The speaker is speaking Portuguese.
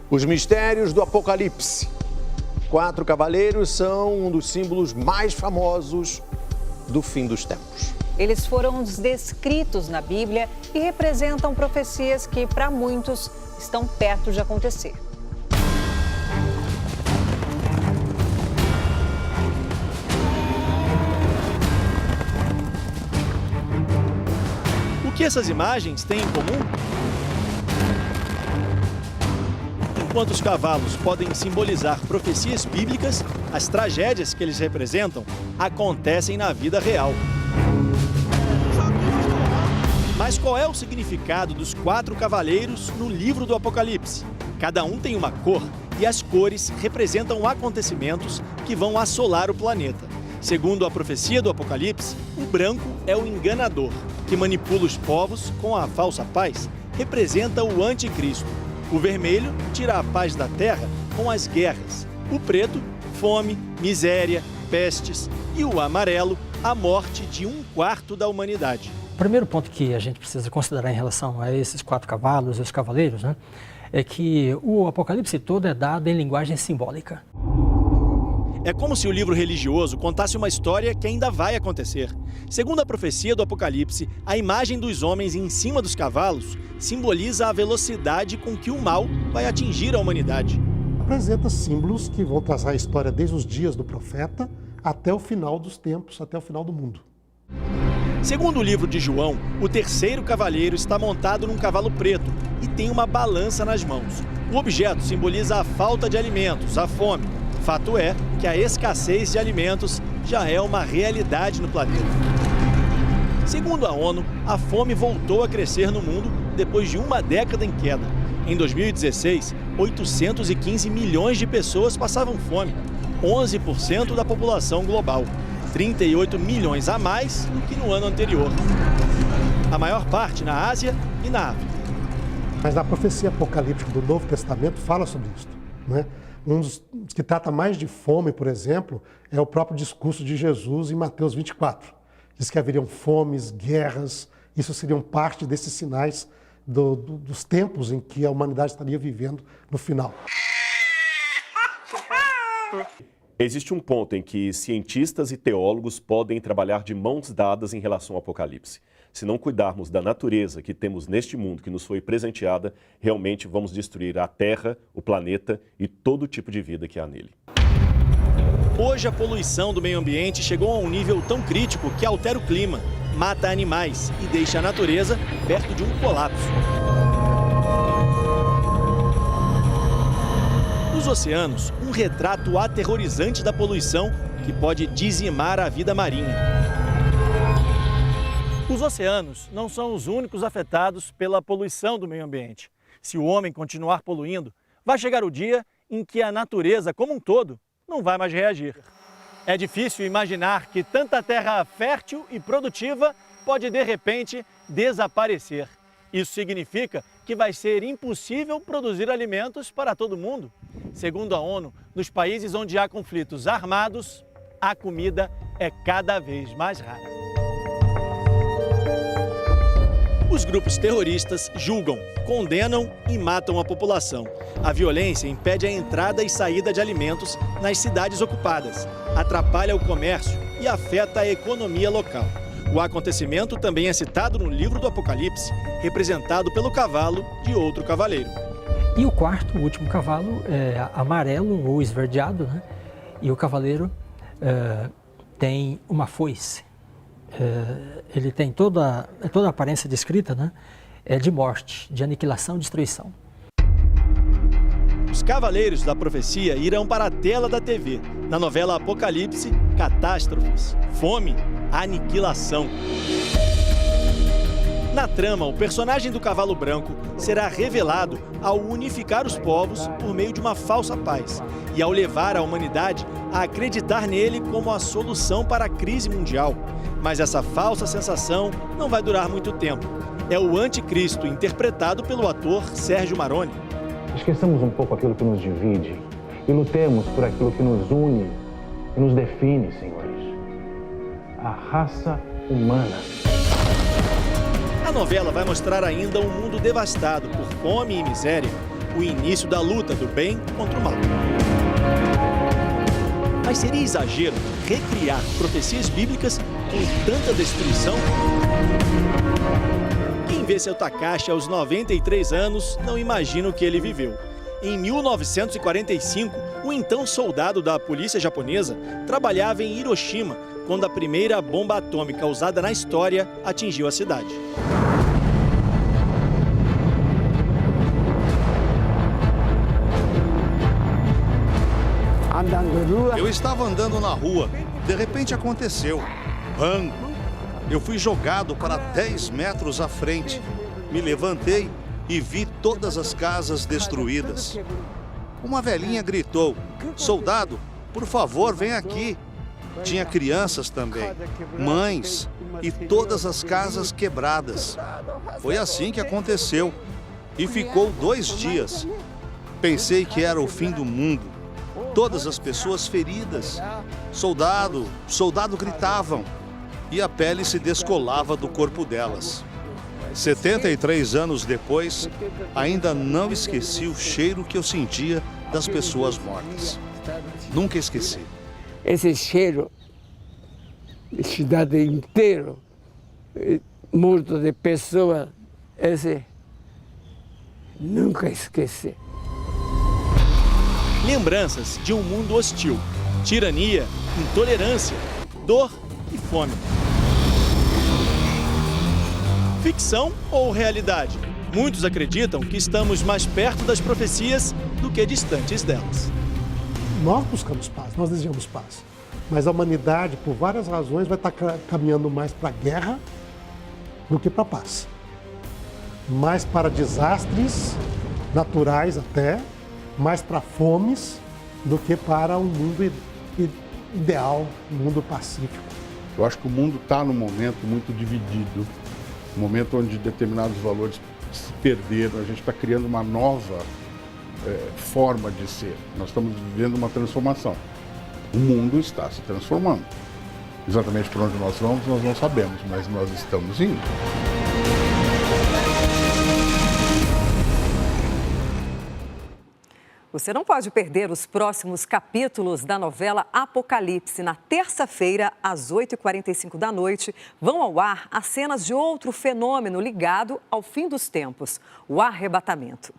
Os mistérios do Apocalipse. 4 cavaleiros são um dos símbolos mais famosos do fim dos tempos. Eles foram descritos na Bíblia e representam profecias que, para muitos, estão perto de acontecer. O que essas imagens têm em comum? Enquanto os cavalos podem simbolizar profecias bíblicas, as tragédias que eles representam acontecem na vida real. Mas qual é o significado dos 4 cavaleiros no livro do Apocalipse? Cada um tem uma cor e as cores representam acontecimentos que vão assolar o planeta. Segundo a profecia do Apocalipse, o branco é o enganador, que manipula os povos com a falsa paz, representa o anticristo. O vermelho tira a paz da terra com as guerras. O preto, fome, miséria, pestes. E o amarelo, a morte de 1/4 da humanidade. O primeiro ponto que a gente precisa considerar em relação a esses 4 cavalos e os cavaleiros, né, é que o Apocalipse todo é dado em linguagem simbólica. É como se o livro religioso contasse uma história que ainda vai acontecer. Segundo a profecia do Apocalipse, a imagem dos homens em cima dos cavalos simboliza a velocidade com que o mal vai atingir a humanidade. Apresenta símbolos que vão traçar a história desde os dias do profeta até o final dos tempos, até o final do mundo. Segundo o livro de João, o 3º cavaleiro está montado num cavalo preto e tem uma balança nas mãos. O objeto simboliza a falta de alimentos, a fome. Fato é que a escassez de alimentos já é uma realidade no planeta. Segundo a ONU, a fome voltou a crescer no mundo depois de uma década em queda. Em 2016, 815 milhões de pessoas passavam fome, 11% da população global, 38 milhões a mais do que no ano anterior. A maior parte na Ásia e na África. Mas a profecia apocalíptica do Novo Testamento fala sobre isso, né? Um dos que trata mais de fome, por exemplo, é o próprio discurso de Jesus em Mateus 24. Diz que haveriam fomes, guerras, isso seriam parte desses sinais dos tempos em que a humanidade estaria vivendo no final. Existe um ponto em que cientistas e teólogos podem trabalhar de mãos dadas em relação ao Apocalipse. Se não cuidarmos da natureza que temos neste mundo, que nos foi presenteada, realmente vamos destruir a Terra, o planeta e todo tipo de vida que há nele. Hoje a poluição do meio ambiente chegou a um nível tão crítico que altera o clima, mata animais e deixa a natureza perto de um colapso. Nos oceanos, um retrato aterrorizante da poluição que pode dizimar a vida marinha. Os oceanos não são os únicos afetados pela poluição do meio ambiente. Se o homem continuar poluindo, vai chegar o dia em que a natureza como um todo não vai mais reagir. É difícil imaginar que tanta terra fértil e produtiva pode de repente desaparecer. Isso significa que vai ser impossível produzir alimentos para todo mundo. Segundo a ONU, nos países onde há conflitos armados, a comida é cada vez mais rara. Os grupos terroristas julgam, condenam e matam a população. A violência impede a entrada e saída de alimentos nas cidades ocupadas, atrapalha o comércio e afeta a economia local. O acontecimento também é citado no livro do Apocalipse, representado pelo cavalo de outro cavaleiro. E o quarto, o último cavalo, é amarelo ou esverdeado, né? E o cavaleiro tem uma foice. Ele tem toda a aparência descrita, né? É de morte, de aniquilação e destruição. Os cavaleiros da profecia irão para a tela da TV. Na novela Apocalipse, catástrofes, fome, aniquilação. Na trama, o personagem do cavalo branco será revelado ao unificar os povos por meio de uma falsa paz e ao levar a humanidade a acreditar nele como a solução para a crise mundial. Mas essa falsa sensação não vai durar muito tempo. É o anticristo interpretado pelo ator Sérgio Maroni. Esqueçamos um pouco aquilo que nos divide e lutemos por aquilo que nos une e nos define, senhores. A raça humana. A novela vai mostrar ainda um mundo devastado por fome e miséria. o início da luta do bem contra o mal. Mas seria exagero recriar profecias bíblicas com tanta destruição? Quem vê seu Takashi aos 93 anos não imagina o que ele viveu. Em 1945, o então soldado da polícia japonesa trabalhava em Hiroshima quando a primeira bomba atômica usada na história atingiu a cidade. Eu estava andando na rua, de repente aconteceu. Bang! Eu fui jogado para 10 metros à frente. Me levantei e vi todas as casas destruídas. Uma velhinha gritou: "Soldado, por favor, vem aqui." Tinha crianças também, mães e todas as casas quebradas. Foi assim que aconteceu e ficou 2 dias. Pensei que era o fim do mundo. Todas as pessoas feridas. Soldado, soldado gritavam e a pele se descolava do corpo delas. 73 anos depois, ainda não esqueci o cheiro que eu sentia das pessoas mortas. Nunca esqueci. Esse cheiro, a cidade inteira, morto de pessoas, esse nunca esqueci. Lembranças de um mundo hostil, tirania, intolerância, dor e fome. Ficção ou realidade? Muitos acreditam que estamos mais perto das profecias do que distantes delas. Nós buscamos paz, nós desejamos paz. Mas a humanidade, por várias razões, vai estar caminhando mais para a guerra do que para a paz. Mais para desastres naturais até, mais para fomes do que para um mundo ideal, um mundo pacífico. Eu acho que o mundo está num momento muito dividido, um momento onde determinados valores se perderam, a gente está criando uma nova forma de ser. Nós estamos vivendo uma transformação. O mundo está se transformando. Exatamente por onde nós não sabemos, mas nós estamos indo. Você não pode perder os próximos capítulos da novela Apocalipse. Na terça-feira, às 8h45 da noite, vão ao ar as cenas de outro fenômeno ligado ao fim dos tempos, o arrebatamento.